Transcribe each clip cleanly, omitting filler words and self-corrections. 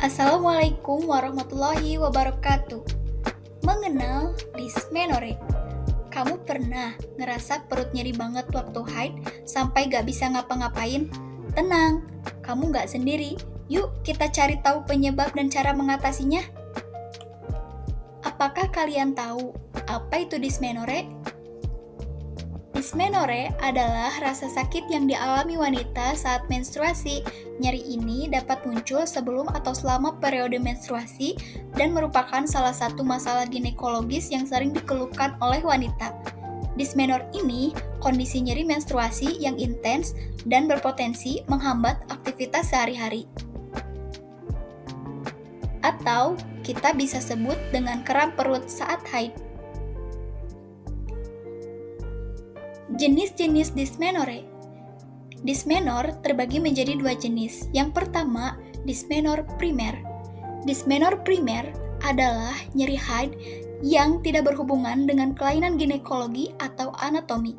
Assalamualaikum warahmatullahi wabarakatuh. Mengenal dysmenorrhea. Kamu pernah ngerasa perut nyeri banget waktu haid sampai gak bisa ngapa-ngapain? Tenang, kamu gak sendiri. Yuk kita cari tahu penyebab dan cara mengatasinya. Apakah kalian tahu apa itu dysmenorrhea? Dysmenorrhea adalah rasa sakit yang dialami wanita saat menstruasi. Nyeri ini dapat muncul sebelum atau selama periode menstruasi dan merupakan salah satu masalah ginekologis yang sering dikeluhkan oleh wanita. Dysmenorrhea ini kondisi nyeri menstruasi yang intens dan berpotensi menghambat aktivitas sehari-hari. Atau kita bisa sebut dengan kram perut saat haid. Jenis-jenis dysmenorrhea. Dysmenor terbagi menjadi dua jenis. Yang pertama, dysmenor primer. Dysmenor primer adalah nyeri haid yang tidak berhubungan dengan kelainan ginekologi atau anatomi.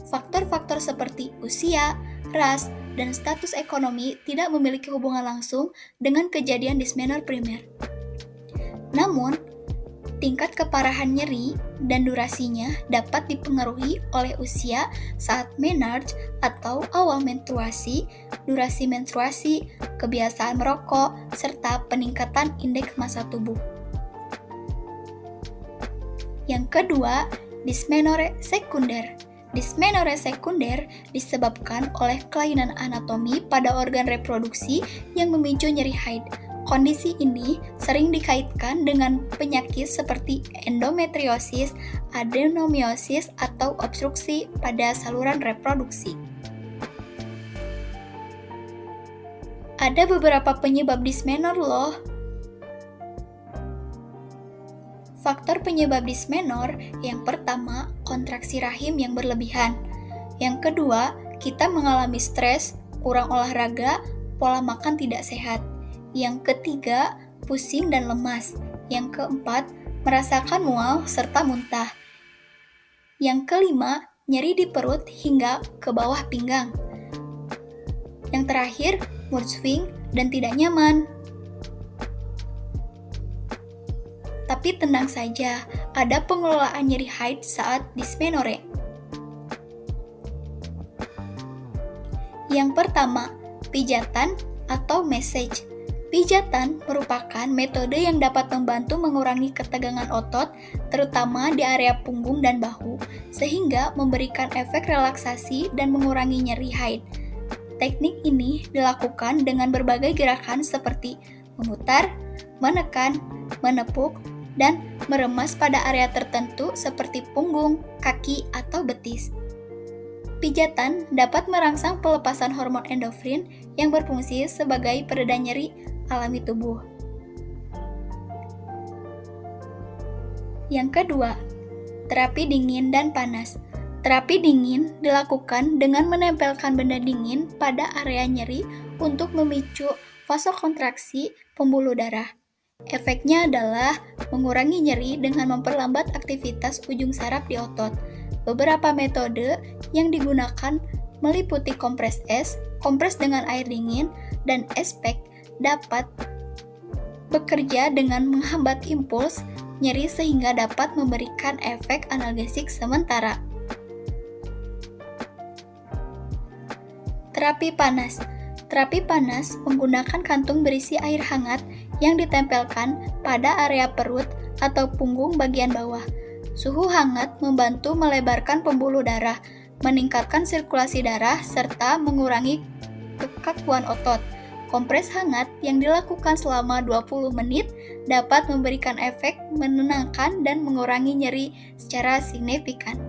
Faktor-faktor seperti usia, ras, dan status ekonomi tidak memiliki hubungan langsung dengan kejadian dysmenor primer. Namun, tingkat keparahan nyeri dan durasinya dapat dipengaruhi oleh usia saat menarche atau awal menstruasi, durasi menstruasi, kebiasaan merokok, serta peningkatan indeks massa tubuh. Yang kedua, dysmenorrhea sekunder. Dysmenorrhea sekunder disebabkan oleh kelainan anatomi pada organ reproduksi yang memicu nyeri haid. Kondisi ini sering dikaitkan dengan penyakit seperti endometriosis, adenomiosis, atau obstruksi pada saluran reproduksi. Ada beberapa penyebab dysmenor loh. Faktor penyebab dysmenor yang pertama, kontraksi rahim yang berlebihan. Yang kedua, kita mengalami stres, kurang olahraga, pola makan tidak sehat. Yang ketiga, pusing dan lemas. Yang keempat, merasakan mual serta muntah. Yang kelima, nyeri di perut hingga ke bawah pinggang. Yang terakhir, mood swing dan tidak nyaman. Tapi tenang saja, ada pengelolaan nyeri haid saat dysmenorrhea. Yang pertama, pijatan atau massage. Pijatan merupakan metode yang dapat membantu mengurangi ketegangan otot, terutama di area punggung dan bahu, sehingga memberikan efek relaksasi dan mengurangi nyeri haid. Teknik ini dilakukan dengan berbagai gerakan seperti memutar, menekan, menepuk, dan meremas pada area tertentu seperti punggung, kaki, atau betis. Pijatan dapat merangsang pelepasan hormon endorfin yang berfungsi sebagai pereda nyeri alami tubuh. Yang kedua, terapi dingin dan panas. Terapi dingin dilakukan dengan menempelkan benda dingin pada area nyeri untuk memicu vasokontraksi pembuluh darah. Efeknya adalah mengurangi nyeri dengan memperlambat aktivitas ujung saraf di otot. Beberapa metode yang digunakan meliputi kompres es, kompres dengan air dingin, dan ice pack dapat bekerja dengan menghambat impuls nyeri sehingga dapat memberikan efek analgesik sementara. Terapi panas. Terapi panas menggunakan kantung berisi air hangat yang ditempelkan pada area perut atau punggung bagian bawah. Suhu hangat membantu melebarkan pembuluh darah, meningkatkan sirkulasi darah, serta mengurangi kekakuan otot. Kompres hangat yang dilakukan selama 20 menit dapat memberikan efek menenangkan dan mengurangi nyeri secara signifikan.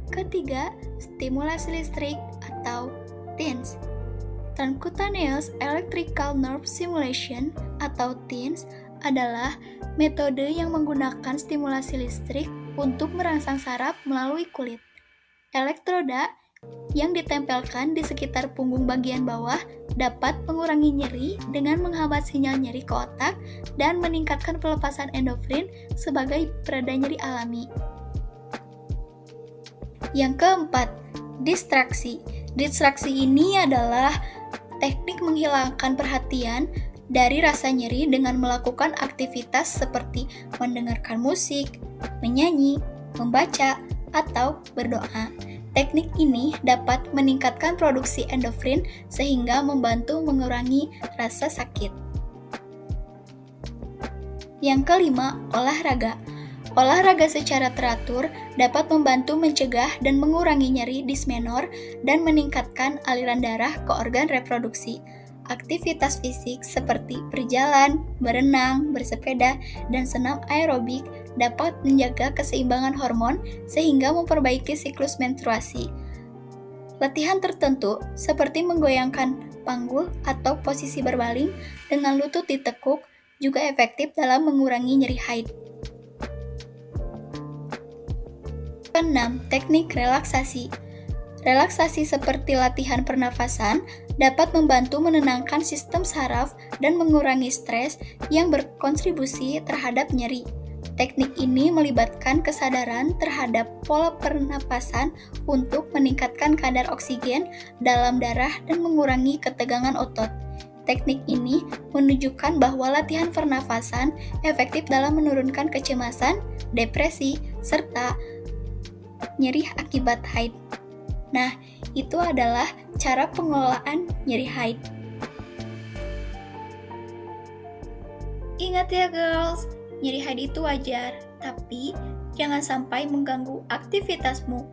Ketiga, stimulasi listrik atau TENS. Transcutaneous Electrical Nerve Stimulation atau TENS adalah metode yang menggunakan stimulasi listrik untuk merangsang saraf melalui kulit. Elektroda yang ditempelkan di sekitar punggung bagian bawah dapat mengurangi nyeri dengan menghambat sinyal nyeri ke otak dan meningkatkan pelepasan endorfin sebagai pereda nyeri alami. Yang keempat, distraksi. Distraksi ini adalah teknik menghilangkan perhatian dari rasa nyeri dengan melakukan aktivitas seperti mendengarkan musik, menyanyi, membaca, atau berdoa. Teknik ini dapat meningkatkan produksi endorfin sehingga membantu mengurangi rasa sakit. Yang kelima, olahraga. Olahraga secara teratur dapat membantu mencegah dan mengurangi nyeri dismenor dan meningkatkan aliran darah ke organ reproduksi. Aktivitas fisik seperti berjalan, berenang, bersepeda, dan senam aerobik dapat menjaga keseimbangan hormon sehingga memperbaiki siklus menstruasi. Latihan tertentu seperti menggoyangkan panggul atau posisi berbaling dengan lutut ditekuk juga efektif dalam mengurangi nyeri haid. Keenam, teknik relaksasi. Relaksasi seperti latihan pernafasan dapat membantu menenangkan sistem saraf dan mengurangi stres yang berkontribusi terhadap nyeri. Teknik ini melibatkan kesadaran terhadap pola pernapasan untuk meningkatkan kadar oksigen dalam darah dan mengurangi ketegangan otot. Teknik ini menunjukkan bahwa latihan pernafasan efektif dalam menurunkan kecemasan, depresi, serta nyeri akibat haid. Nah, itu adalah cara pengelolaan nyeri haid. Ingat ya girls, nyeri haid itu wajar, tapi jangan sampai mengganggu aktivitasmu.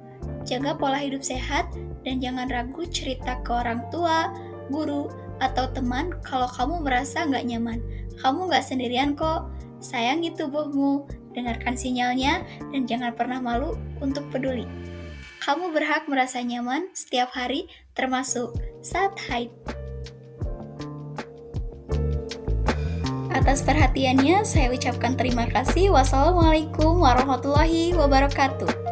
Jaga pola hidup sehat dan jangan ragu cerita ke orang tua, guru, atau teman kalau kamu merasa nggak nyaman. Kamu nggak sendirian kok, sayangi tubuhmu, dengarkan sinyalnya, dan jangan pernah malu untuk peduli. Kamu berhak merasa nyaman setiap hari, termasuk saat haid. Atas perhatiannya, saya ucapkan terima kasih. Wassalamualaikum warahmatullahi wabarakatuh.